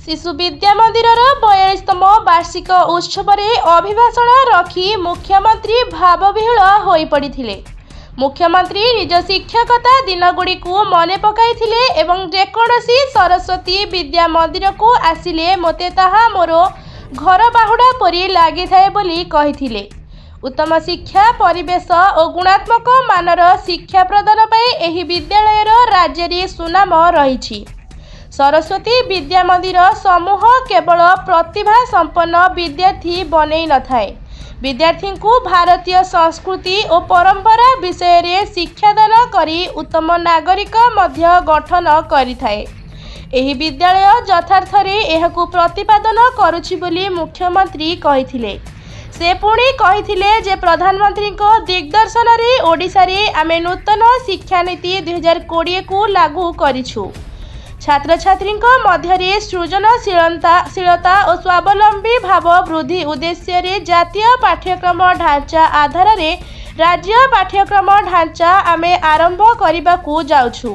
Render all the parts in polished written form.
शिशु विद्या मंदिर 42तम वार्षिक उत्सव में अभिभाषण रखी मुख्यमंत्री भावविह्वल हो पड़ते। मुख्यमंत्री निज शिक्षकता दिनगुड़ी मन पकाइथिले एवं जेकोसी सरस्वती विद्या मंदिर को आसिले मते ताहा मोर घर बाहुड़ा परी लगी थाए बोली कहिथिले। उत्तम शिक्षा परिवेश और गुणात्मक मानर शिक्षा प्रदान पाई एही विद्यालयर राज्य रे सुनाम रही। सरस्वती विद्या मंदिर समूह केवल प्रतिभा संपन्न विद्यार्थी बनै न थाए, विद्यार्थी को भारतीय संस्कृति और परंपरा विषय रे शिक्षादान करी उत्तम नागरिक मध्य गठन करिथाए। एही विद्यालय यथार्थ रे एहाकु प्रतिपादन करुछि बोली मुख्यमंत्री कहिथिले। से पुणी कहिथिले जे प्रधानमंत्री को दिग्दर्शन रे ओडिशा रे आमे नूतन शिक्षा नीति 2020 को लागू करिछु। छात्र छात्री मध्य सृजनशीलता और स्वावलंबी भाव वृद्धि उद्देश्य रे जातीय पाठ्यक्रम ढांचा आधार रे राज्य पाठ्यक्रम ढांचा आमे आरंभ करने जाउछु।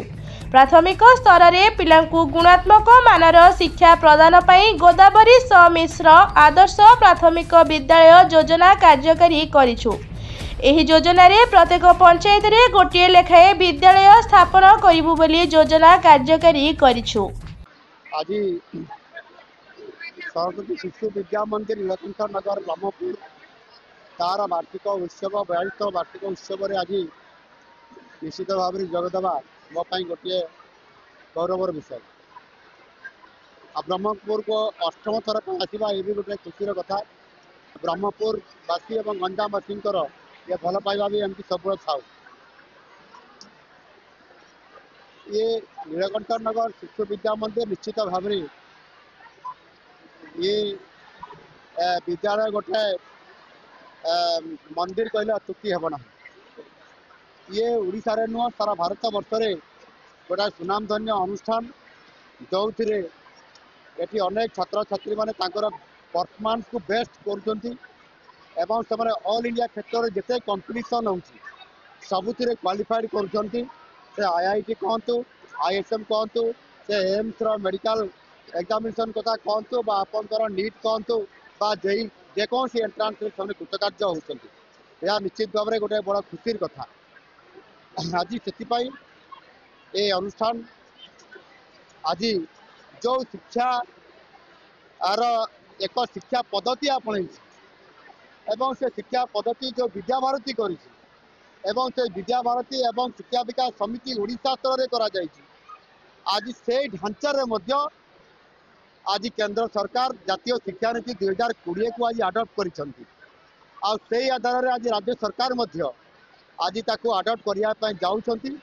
प्राथमिक स्तर रे पिलांकु गुणात्मक मानर शिक्षा प्रदान पाई गोदावरी मिश्र आदर्श प्राथमिक विद्यालय योजना कार्यकारी करिछु। एही योजना रे प्रत्येक पंचायत रे गोटे लेखाए विद्यालय स्थापन करिबु बोली योजना कार्यकारी करिछु। आज सरस्वती शिशु विद्या मंदिर नीलकंठ नगर ब्रह्मपुर तार वार्षिक उत्सव 42 वार्षिक उत्सव रे आज निश्चित भाव में जोगदेवा मो गोटे गौरवर विषय। ब्रह्मपुर को अष्टम थर आसवा ये भी गोटे खुशी कथा। ब्रह्मपुर वासी और गंजामवासी ये भल पाइबा भी एमती सब था। ये नीलकंठ नगर शिशु विद्या मंदिर निश्चित भाव में ये विद्यालय गोटे मंदिर कहले अत्युक्ति हेबना। ये उड़ीसा रे नुह सारा भारत वर्ष रे गोटे सुनामधन्य अनुष्ठान जो ये अनेक छात्र छात्री माने परफॉर्मेंस को बेस्ट कर एवं से ऑल इंडिया क्षेत्र में जिते कंपटीशन हो सबुति क्वालिफाइड कर IIT कहतु ISM कहतु से एम्स मेडिकल एग्जामिनेशन कथा कहतु आपंकर नीट कहतु जेकोसी एंट्रांस से कृतकार्य होती। यह निश्चित भाव में गोटे बड़ा खुशी कथा। आज से ये अनुष्ठान आज जो शिक्षा आर एक शिक्षा पद्धति आपणे एवं से शिक्षा पद्धति जो विद्याभारती करी एवं से विद्याभारती एवं शिक्षा विकास समिति ओडिशा स्तर में करा जायछि। आज से ढांचा आज केंद्र सरकार जातीय शिक्षा नीति 2020 को आज आडप्ट करिसंती। आ से आधार आज राज्य सरकार मध्य आज ताको आडप्ट करने जाउछंती।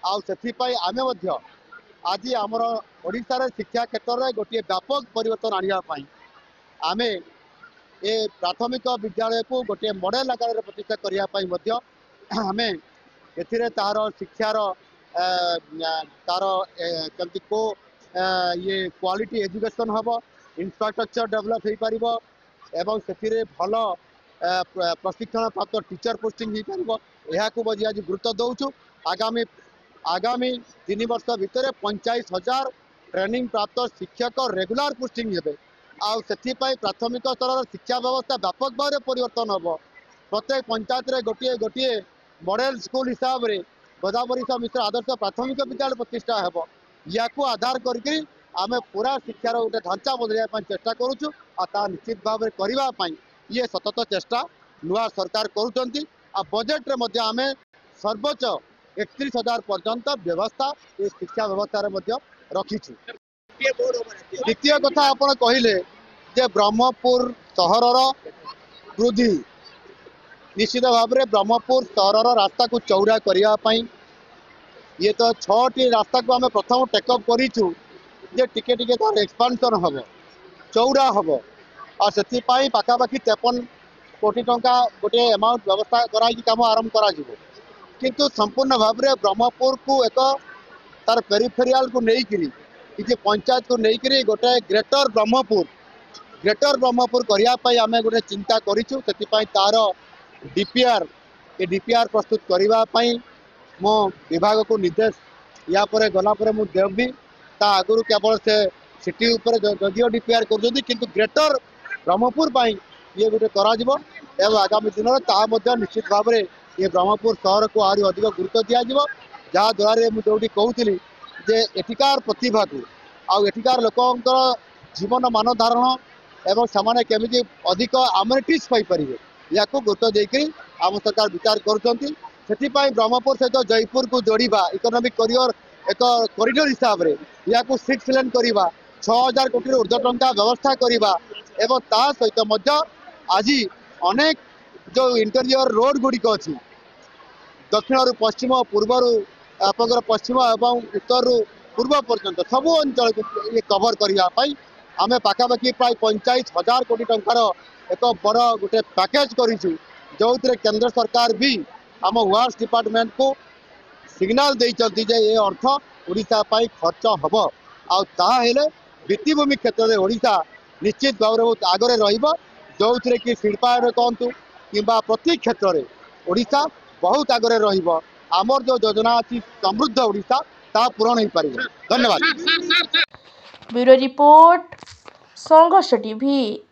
आ सेथिपाई आमे मध्य आज आमर ओडिशा रे शिक्षा क्षेत्र में गोटे व्यापक परिवर्तन आनिया पाई आमे ए प्राथमिक विद्यालय को गोटे मॉडल आकार में प्रतिष्ठा करने आम ए तार शिक्षार तार कमती को ये क्वालिटी एजुकेशन हम इंफ्रास्ट्रक्चर डेवलप हो पार एवं से भल प्रशिक्षण प्राप्त टीचर पोस्टिंग हो पार यह आज गुरुत्व दौचु। आगामी आगामी 3 वर्ष भितर 45,000 ट्रेनिंग प्राप्त शिक्षक रेगुलर पोस्टिंग हे। आथिपाई प्राथमिक स्तर शिक्षा व्यवस्था व्यापक भाव में परिवर्तन हम। प्रत्येक पंचायत रे गोटे गोटे मॉडल स्कूल हिसाब से गोदावरी मिश्र आदर्श प्राथमिक विद्यालय प्रतिष्ठा हेब। या आधार करके आम पूरा शिक्षार गोटे ढांचा बदलने चेष्टा करुचु। निश्चित भाव में करने ये सतत चेष्टा नुआ सरकार करुँच। बजेट रे आम सर्वोच्च 31,000 पर्यंत व्यवस्था ये शिक्षा व्यवस्था रखीचु। द्वितीय कथा आपण कहले जे ब्रह्मपुर सहर वृद्धि निश्चित भाव में ब्रह्मपुर सहर रास्ता को चौड़ा करने ये तो 6टी रास्ता को आम प्रथम टेकअप करूँ जे टिके टिके तार एक्सपांशन हम चौड़ा हम और से पाखापाखि 53 कोटी टंका गोटे अमाउंट व्यवस्था कराई काम आरंभ करा किंतु संपूर्ण भाव में ब्रह्मपुर को एक तार पेरिफेरियाल को लेकिन किसी पंचायत को लेकिन गोटे ग्रेटर ब्रह्मपुर करने आम गोटे चिंता करूँ। तार डीपीआर प्रस्तुत करने मो विभाग को निर्देश या गलापर मुझे देवी ता आगु केवल से सिटी ऊपर जदिओ डीपीआर कर किंतु ग्रेटर ब्रह्मपुर ये गोटे कर आगामी दिन में निश्चित भाव में ये ब्रह्मपुर सहर को आहरी अधिक गुरुत्व दिज्व जहाँद्वारा मुझे कहूली जे एठिकार प्रतिभा को आठिकार लोक जीवन मान धारण एवं से केमी अधिक आम्यूनिटीज पाइपर या गुरुत्व देकर आम सरकार विचार कर ब्रह्मपुर सहित जयपुर को जोड़ा इकोनॉमिक करियर एक कॉरिडोर हिसाब से या 6 लेन करवा 6000 कोटी ऊर्ध्व टंका व्यवस्था करवा एवं ता सहित आज अनेक जो इंटीरियर रोड गुड़िक अच्छी दक्षिण रु पश्चिम पूर्वर आपंकर पश्चिम एवं उत्तर रु पूर्व पर्यंत सबू अंचल को ये कवर करने आम पाखापाखि प्राय 45,000 कोटी टंकार एक बड़ गोटे पैकेज करूँ जो केंद्र सरकार भी आम वर्क्स डिपार्टमेंट को सिग्नाल देते ये अर्थ ओडिशा पाई खर्च हम आले भित्तिभूमि क्षेत्र में ओडिशा निश्चित भाव में आगे जो थे कि शिल्पायन कहतु कि प्रति क्षेत्र में ओडिशा बहुत आगे रमर जो योजना अच्छी समृद्ध ओडिशा ता पूरण हो पार। धन्यवाद। ब्यूरो रिपोर्ट संघर्ष टीवी।